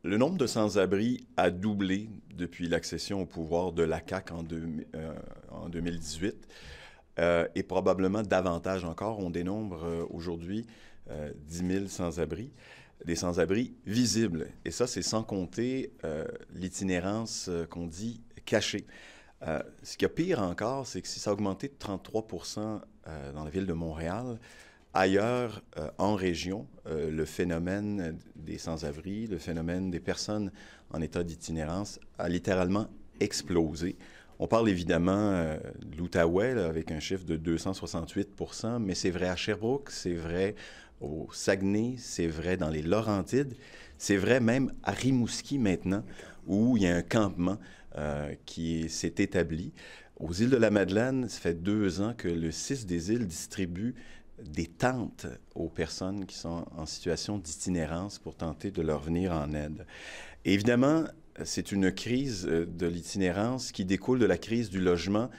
Le nombre de sans-abri a doublé depuis l'accession au pouvoir de la CAQ en 2018 et probablement davantage encore. On dénombre aujourd'hui 10 000 sans-abri, des sans-abri visibles. Et ça, c'est sans compter l'itinérance qu'on dit cachée. Ce qui est pire encore, c'est que si ça a augmenté de 33 dans la ville de Montréal, ailleurs, en région, le phénomène des sans-abri, le phénomène des personnes en état d'itinérance a littéralement explosé. On parle évidemment de l'Outaouais, là, avec un chiffre de 268 mais c'est vrai à Sherbrooke, c'est vrai au Saguenay, c'est vrai dans les Laurentides, c'est vrai même à Rimouski maintenant, où il y a un campement qui s'est établi. Aux îles de la Madeleine, ça fait 2 ans que le CIS des îles distribue des tentes aux personnes qui sont en situation d'itinérance pour tenter de leur venir en aide. Et évidemment, c'est une crise de l'itinérance qui découle de la crise du logement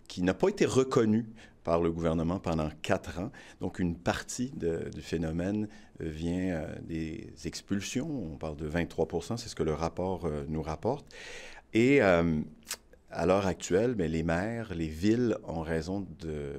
qui n'a pas été reconnue par le gouvernement pendant 4 ans. Donc, une partie du phénomène vient des expulsions. On parle de 23 c'est ce que le rapport nous rapporte. Et à l'heure actuelle, bien, les maires, les villes ont raison de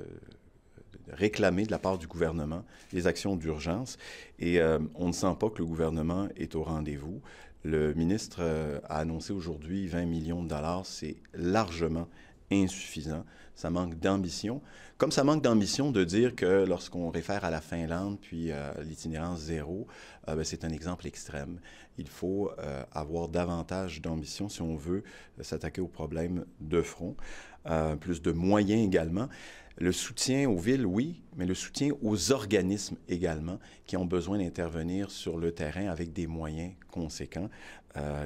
réclamer de la part du gouvernement des actions d'urgence. Et on ne sent pas que le gouvernement est au rendez-vous. Le ministre a annoncé aujourd'hui 20 millions de dollars. C'est largement insuffisant. Ça manque d'ambition. Comme ça manque d'ambition de dire que lorsqu'on réfère à la Finlande puis l'itinérance zéro, ben, c'est un exemple extrême. Il faut avoir davantage d'ambition si on veut s'attaquer aux problèmes de front. Plus de moyens également. Le soutien aux villes, oui, mais le soutien aux organismes également, qui ont besoin d'intervenir sur le terrain avec des moyens conséquents,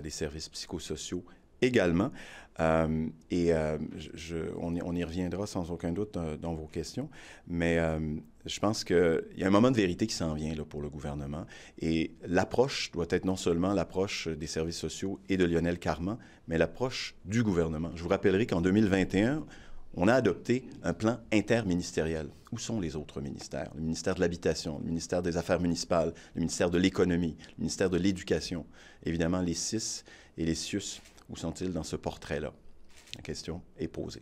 des services psychosociaux également. On y reviendra sans aucun doute dans vos questions, mais je pense qu'il y a un moment de vérité qui s'en vient là, pour le gouvernement. Et l'approche doit être non seulement l'approche des services sociaux et de Lionel Carman, mais l'approche du gouvernement. Je vous rappellerai qu'en 2021, on a adopté un plan interministériel. Où sont les autres ministères? Le ministère de l'Habitation, le ministère des Affaires municipales, le ministère de l'Économie, le ministère de l'Éducation, évidemment les CIS et les CIUS. Où sont-ils dans ce portrait-là? La question est posée.